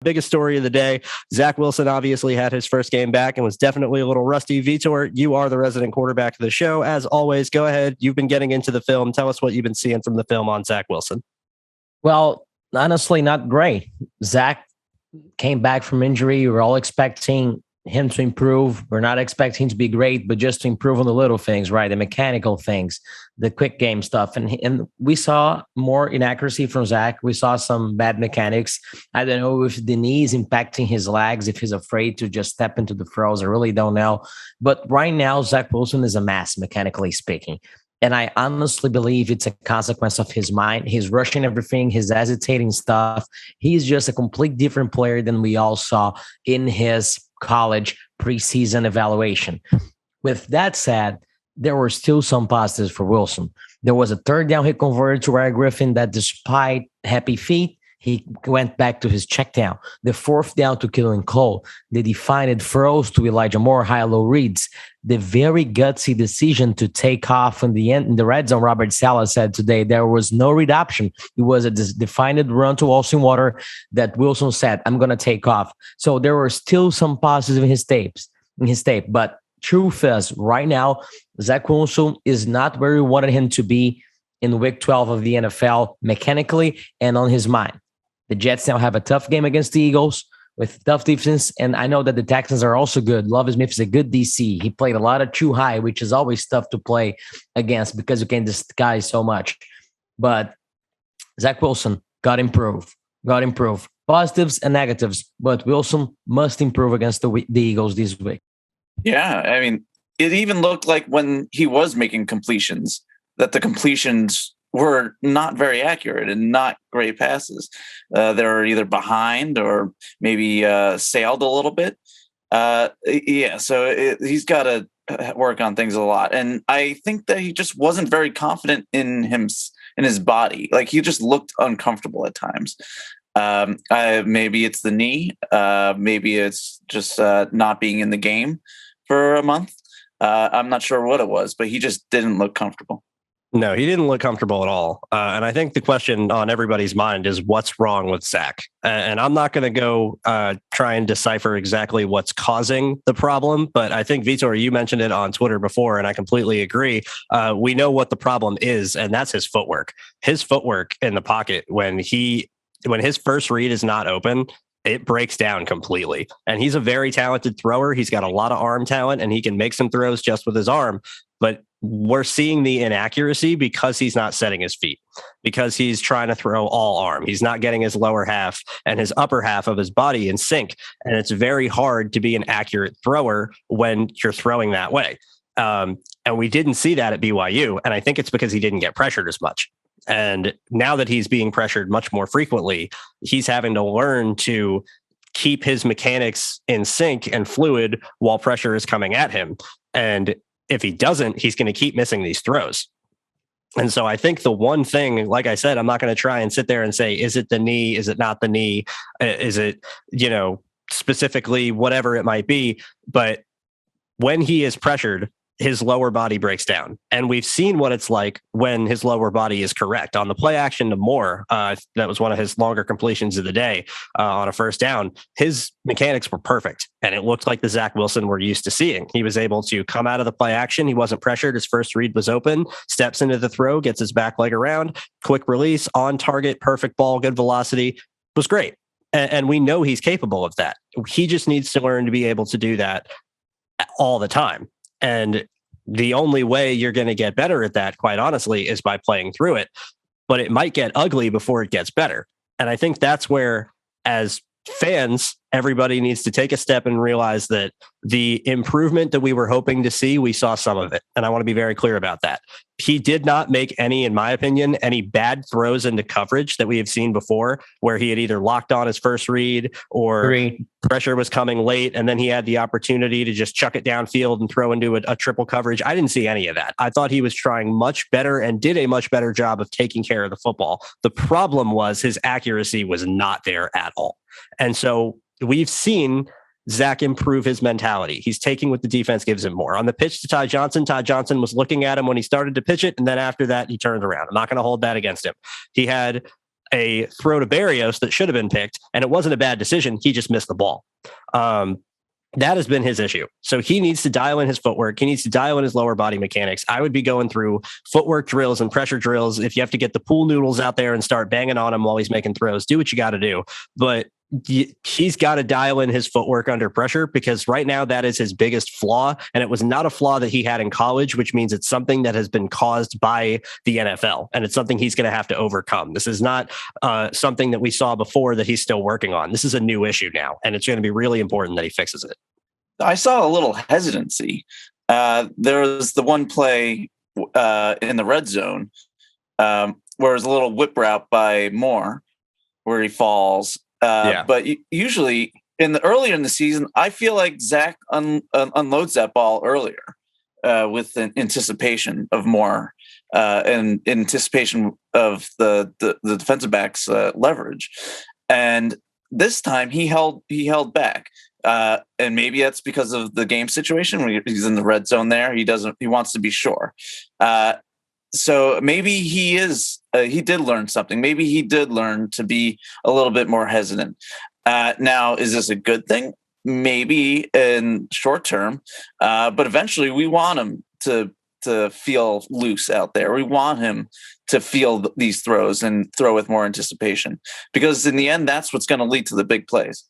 biggest story of the day. Zach Wilson obviously had his first game back and was definitely a little rusty. Vitor, you are the resident quarterback of the show. As always, go ahead. You've been getting into the film. Tell us what you've been seeing from the film on Zach Wilson. Well, honestly, not great. Zach came back from injury. We're all expecting him to improve. We're not expecting to be great, but just to improve on the little things, right? The mechanical things, the quick game stuff. And we saw more inaccuracy from Zach. We saw some bad mechanics. I don't know if the knee is impacting his legs, if he's afraid to just step into the throws. I really don't know. But right now, Zach Wilson is a mess, mechanically speaking. And I honestly believe it's a consequence of his mind. He's rushing everything. He's hesitating stuff. He's just a complete different player than we all saw in his college preseason evaluation. With that said, there were still some positives for Wilson. There was a third down he converted to Ryan Griffin that despite happy feet, he went back to his check down. The fourth down to Keelan Cole, the defined throws to Elijah Moore, high-low reads, the very gutsy decision to take off in the end in the red zone. Robert Saleh said today there was no read option. It was a defined run to Austin Water that Wilson said, I'm going to take off. So there were still some positives in his tape. But truth is, right now, Zach Wilson is not where we wanted him to be in week 12 of the NFL mechanically and on his mind. The Jets now have a tough game against the Eagles with tough defense, and I know that the Texans are also good. Lovie Smith is a good DC. He played a lot of too high, which is always tough to play against because you can disguise so much. But Zach Wilson got improved. Positives and negatives, but Wilson must improve against the Eagles this week. Yeah, I mean, it even looked like when he was making completions, that the completions were not very accurate and not great passes. They were either behind or maybe sailed a little bit. So he's got to work on things a lot. And I think that he just wasn't very confident in his body. Like, he just looked uncomfortable at times. Maybe it's the knee. Maybe it's just not being in the game for a month. I'm not sure what it was, but he just didn't look comfortable. No, he didn't look comfortable at all. And I think the question on everybody's mind is what's wrong with Zach? And I'm not going to go try and decipher exactly what's causing the problem. But I think, Vitor, you mentioned it on Twitter before, and I completely agree. We know what the problem is, and that's his footwork. His footwork in the pocket when his first read is not open, it breaks down completely. And he's a very talented thrower. He's got a lot of arm talent, and he can make some throws just with his arm. But we're seeing the inaccuracy because he's not setting his feet, because he's trying to throw all arm. He's not getting his lower half and his upper half of his body in sync. And it's very hard to be an accurate thrower when you're throwing that way. And we didn't see that at BYU. And I think it's because he didn't get pressured as much. And now that he's being pressured much more frequently, he's having to learn to keep his mechanics in sync and fluid while pressure is coming at him. And if he doesn't, he's going to keep missing these throws. And so I think the one thing, like I said, I'm not going to try and sit there and say, is it the knee? Is it not the knee? Is it, specifically whatever it might be? But when he is pressured, his lower body breaks down. And we've seen what it's like when his lower body is correct. On the play action to Moore, that was one of his longer completions of the day on a first down. His mechanics were perfect. And it looked like the Zach Wilson we're used to seeing. He was able to come out of the play action. He wasn't pressured. His first read was open, steps into the throw, gets his back leg around, quick release, on target, perfect ball, good velocity. Was great. And we know he's capable of that. He just needs to learn to be able to do that all the time. And the only way you're going to get better at that, quite honestly, is by playing through it. But it might get ugly before it gets better. And I think that's where, as fans, everybody needs to take a step and realize that the improvement that we were hoping to see, we saw some of it. And I want to be very clear about that. He did not make any, in my opinion, any bad throws into coverage that we have seen before, where he had either locked on his first read or pressure was coming late, and then he had the opportunity to just chuck it downfield and throw into a triple coverage. I didn't see any of that. I thought he was trying much better and did a much better job of taking care of the football. The problem was his accuracy was not there at all. And so we've seen Zach improve his mentality. He's taking what the defense gives him more. On the pitch to Ty Johnson was looking at him when he started to pitch it, and then after that, he turned around. I'm not going to hold that against him. He had a throw to Barrios that should have been picked, and it wasn't a bad decision. He just missed the ball. That has been his issue. So he needs to dial in his footwork. He needs to dial in his lower body mechanics. I would be going through footwork drills and pressure drills. If you have to get the pool noodles out there and start banging on him while he's making throws, do what you got to do. But he's got to dial in his footwork under pressure, because right now that is his biggest flaw. And it was not a flaw that he had in college, which means it's something that has been caused by the NFL. And it's something he's going to have to overcome. This is not something that we saw before that he's still working on. This is a new issue now. And it's going to be really important that he fixes it. I saw a little hesitancy. There was the one play in the red zone where it was a little whip route by Moore where he falls. But usually earlier in the season, I feel like Zach unloads that ball earlier with an anticipation of Moore and anticipation of the defensive back's leverage. And this time he held back. And maybe that's because of the game situation when he's in the red zone there. He wants to be sure. So maybe he did learn something. Maybe he did learn to be a little bit more hesitant. Now, is this a good thing? Maybe in short term, but eventually we want him to feel loose out there. We want him to feel these throws and throw with more anticipation, because in the end, that's what's going to lead to the big plays.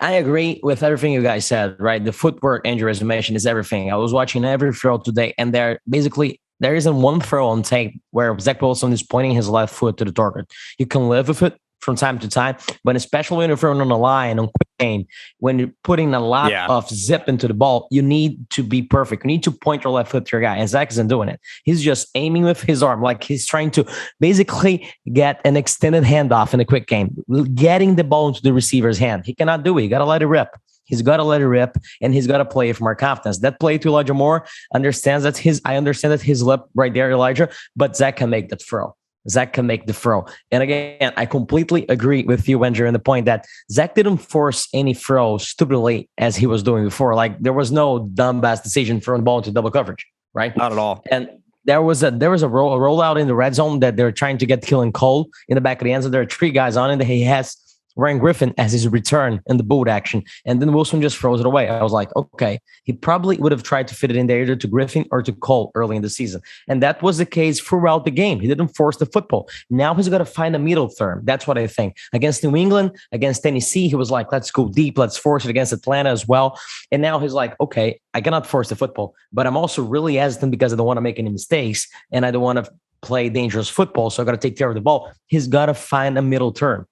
I agree with everything you guys said, right? The footwork injury, as you mentioned, is everything. I was watching every throw today, and there isn't one throw on tape where Zach Wilson is pointing his left foot to the target. You can live with it from time to time, but especially when you're throwing on the line on quick game, when you're putting a lot of zip into the ball, you need to be perfect. You need to point your left foot to your guy, and Zach isn't doing it. He's just aiming with his arm, like he's trying to basically get an extended handoff in a quick game, getting the ball into the receiver's hand. He cannot do it. You got to let it rip. He's got to let it rip, and he's got to play it for more confidence. That play to Elijah Moore I understand that his lip right there, Elijah, but Zach can make that throw. Zach can make the throw. And again, I completely agree with you, Andrew, in the point that Zach didn't force any throw stupidly as he was doing before. Like, there was no dumbass decision throwing the ball into double coverage, right? Not at all. And there was a rollout in the red zone that they're trying to get Killen Cole in the back of the end zone. There are three guys on it, and he has Ryan Griffin as his return in the boot action. And then Wilson just throws it away. I was like, okay, he probably would have tried to fit it in there either to Griffin or to Cole early in the season. And that was the case throughout the game. He didn't force the football. Now he's got to find a middle term. That's what I think. Against New England, against Tennessee, he was like, let's go deep. Let's force it against Atlanta as well. And now he's like, okay, I cannot force the football, but I'm also really hesitant because I don't want to make any mistakes and I don't want to play dangerous football. So I got to take care of the ball. He's got to find a middle term.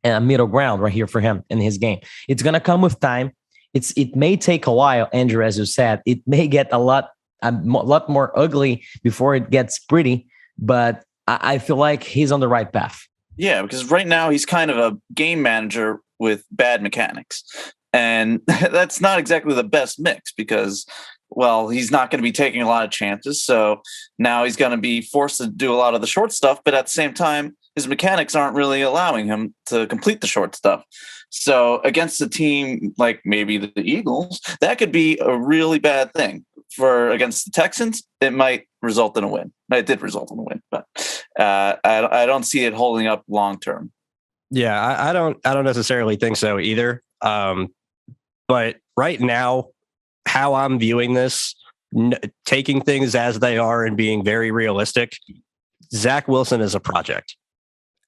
A middle ground right here for him in his game. It's going to come with time. It may take a while, Andrew, as you said. It may get a lot more ugly before it gets pretty, but I feel like he's on the right path. Yeah, because right now he's kind of a game manager with bad mechanics. And that's not exactly the best mix because, well, he's not going to be taking a lot of chances. So now he's going to be forced to do a lot of the short stuff, but at the same time, his mechanics aren't really allowing him to complete the short stuff. So against a team like maybe the Eagles, that could be a really bad thing. For against the Texans, it might result in a win. It did result in a win, but I don't see it holding up long term. Yeah, I don't necessarily think so either. But right now, how I'm viewing this, taking things as they are and being very realistic, Zach Wilson is a project.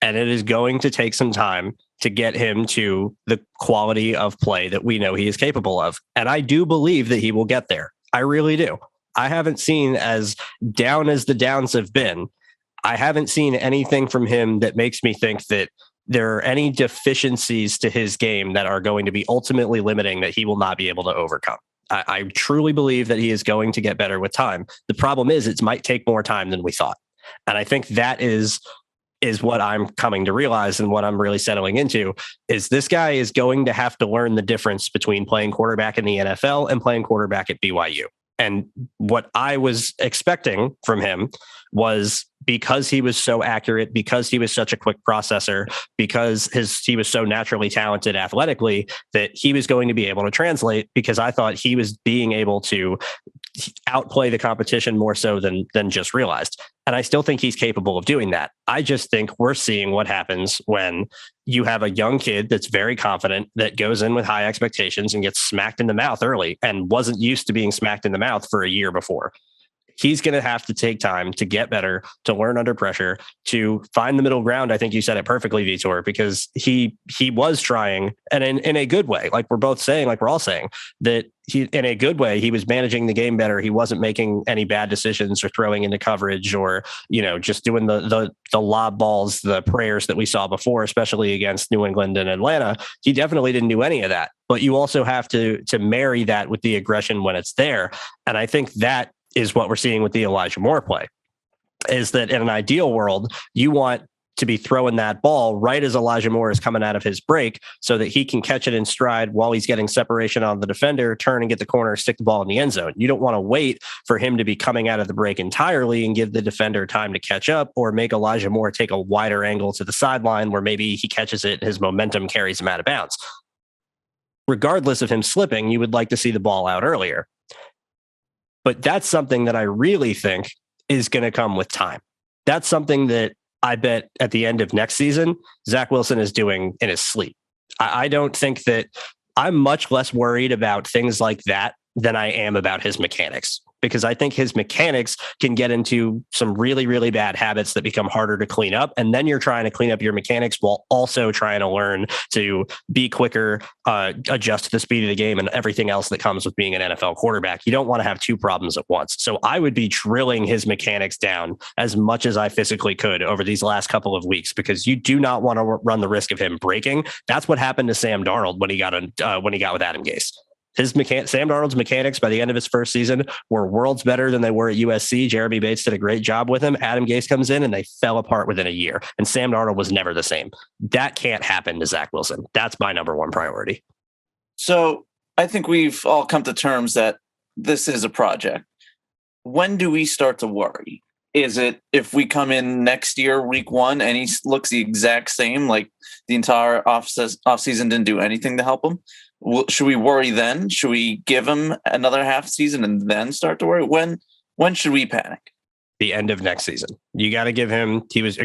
And it is going to take some time to get him to the quality of play that we know he is capable of. And I do believe that he will get there. I really do. I haven't seen, as down as the downs have been, I haven't seen anything from him that makes me think that there are any deficiencies to his game that are going to be ultimately limiting that he will not be able to overcome. I truly believe that he is going to get better with time. The problem is it might take more time than we thought. And I think that is what I'm coming to realize, and what I'm really settling into is this guy is going to have to learn the difference between playing quarterback in the NFL and playing quarterback at BYU. And what I was expecting from him was because he was so accurate, because he was such a quick processor, because he was so naturally talented athletically, that he was going to be able to translate, because I thought he was being able to outplay the competition more so than just realized. And I still think he's capable of doing that. I just think we're seeing what happens when you have a young kid that's very confident, that goes in with high expectations and gets smacked in the mouth early and wasn't used to being smacked in the mouth for a year before. He's going to have to take time to get better, to learn under pressure, to find the middle ground. I think you said it perfectly, Vitor, because he was trying, and in a good way, like we're both saying, like we're all saying, that he, in a good way, he was managing the game better. He wasn't making any bad decisions or throwing into coverage or, just doing the lob balls, the prayers that we saw before, especially against New England and Atlanta. He definitely didn't do any of that. But you also have to marry that with the aggression when it's there. And I think that is what we're seeing with the Elijah Moore play, is that in an ideal world, you want to be throwing that ball right as Elijah Moore is coming out of his break so that he can catch it in stride while he's getting separation on the defender, turn and get the corner, stick the ball in the end zone. You don't want to wait for him to be coming out of the break entirely and give the defender time to catch up, or make Elijah Moore take a wider angle to the sideline where maybe he catches it, his momentum carries him out of bounds. Regardless of him slipping, you would like to see the ball out earlier. But that's something that I really think is going to come with time. That's something that I bet at the end of next season, Zach Wilson is doing in his sleep. I don't think that I'm much less worried about things like that than I am about his mechanics, because I think his mechanics can get into some really, really bad habits that become harder to clean up. And then you're trying to clean up your mechanics while also trying to learn to be quicker, adjust to the speed of the game and everything else that comes with being an NFL quarterback. You don't want to have two problems at once. So I would be drilling his mechanics down as much as I physically could over these last couple of weeks, because you do not want to run the risk of him breaking. That's what happened to Sam Darnold when he got with Adam Gase. Sam Darnold's mechanics by the end of his first season were worlds better than they were at USC. Jeremy Bates did a great job with him. Adam Gase comes in and they fell apart within a year. And Sam Darnold was never the same. That can't happen to Zach Wilson. That's my number one priority. So I think we've all come to terms that this is a project. When do we start to worry? Is it if we come in next year, week one, and he looks the exact same, like the entire offseason didn't do anything to help him? Should we worry then? Should we give him another half season and then start to worry? When should we panic? The end of next season. You got to give him, he was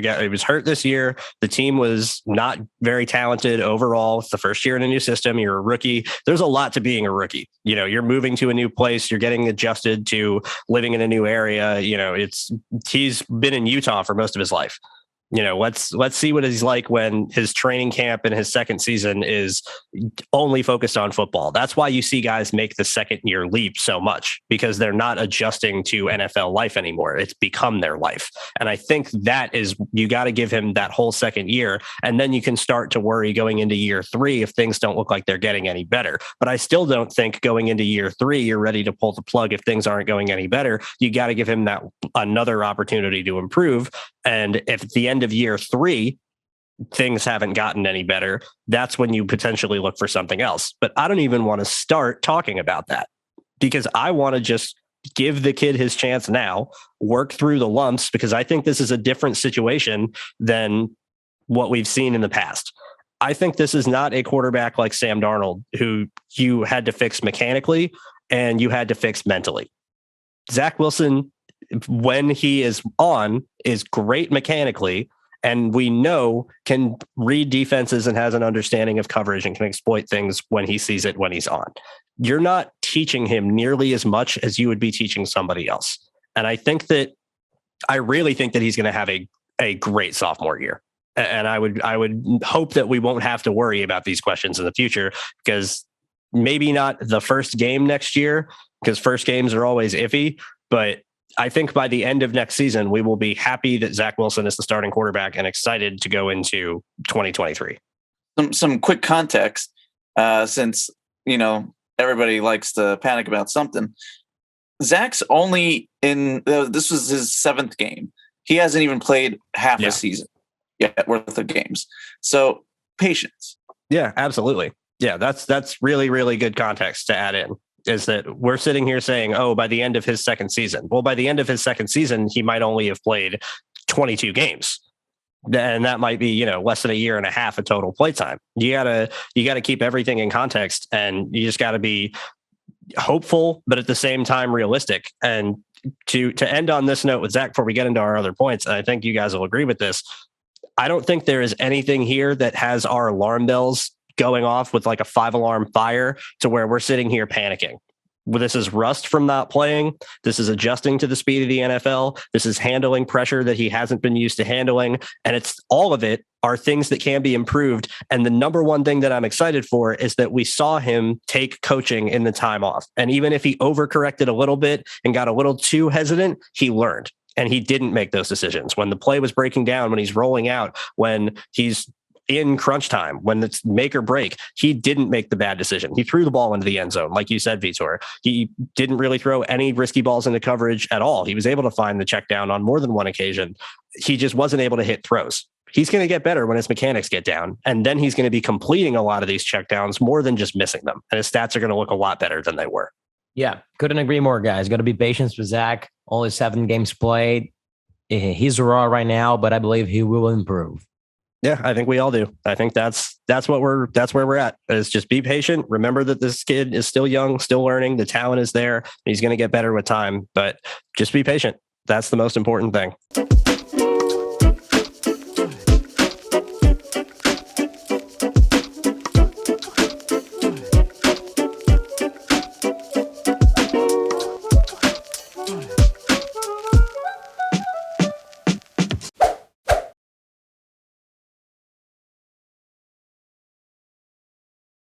hurt this year. The team was not very talented overall. It's the first year in a new system. You're a rookie. There's a lot to being a rookie. You're moving to a new place. You're getting adjusted to living in a new area. He's been in Utah for most of his life. Let's see what he's like when his training camp and his second season is only focused on football. That's why you see guys make the second year leap so much, because they're not adjusting to NFL life anymore. It's become their life. And I think that is, you got to give him that whole second year. And then you can start to worry going into year three if things don't look like they're getting any better. But I still don't think going into year three, you're ready to pull the plug if things aren't going any better. You got to give him that another opportunity to improve. And if at the end of year three, things haven't gotten any better, that's when you potentially look for something else. But I don't even want to start talking about that, because I want to just give the kid his chance now, work through the lumps, because I think this is a different situation than what we've seen in the past. I think this is not a quarterback like Sam Darnold, who you had to fix mechanically and you had to fix mentally. Zach Wilson, when he is on, is great mechanically, and we know can read defenses and has an understanding of coverage and can exploit things when he sees it when he's on. You're not teaching him nearly as much as you would be teaching somebody else. And I really think that he's going to have a great sophomore year. And I would hope that we won't have to worry about these questions in the future, because maybe not the first game next year, because first games are always iffy, but I think by the end of next season, we will be happy that Zach Wilson is the starting quarterback and excited to go into 2023. Some quick context, since, everybody likes to panic about something. Zach's only this was his 7th game. He hasn't even played half a season yet worth of games. So patience. Yeah, absolutely. Yeah, that's really, really good context to add in. Is that we're sitting here saying, by the end of his second season. Well, by the end of his second season, he might only have played 22 games. And that might be, you know, less than a year and a half of total play time. You gotta keep everything in context, and you just gotta be hopeful, but at the same time realistic. And to end on this note with Zach, before we get into our other points, and I think you guys will agree with this, I don't think there is anything here that has our alarm bells going off with like a 5-alarm fire to where we're sitting here panicking. Well, this is rust from not playing. This is adjusting to the speed of the NFL. This is handling pressure that he hasn't been used to handling. And it's all of it are things that can be improved. And the number one thing that I'm excited for is that we saw him take coaching in the time off. And even if he overcorrected a little bit and got a little too hesitant, he learned. And he didn't make those decisions. When the play was breaking down, when he's rolling out, when he's in crunch time, when it's make or break, he didn't make the bad decision. He threw the ball into the end zone. Like you said, Vitor, he didn't really throw any risky balls into coverage at all. He was able to find the check down on more than one occasion. He just wasn't able to hit throws. He's going to get better when his mechanics get down. And then he's going to be completing a lot of these check downs more than just missing them. And his stats are going to look a lot better than they were. Yeah, couldn't agree more, guys. Got to be patient with Zach. Only 7 games played. He's raw right now, but I believe he will improve. Yeah, I think we all do. I think that's where we're at. Is just be patient. Remember that this kid is still young, still learning. The talent is there. He's going to get better with time, but just be patient. That's the most important thing.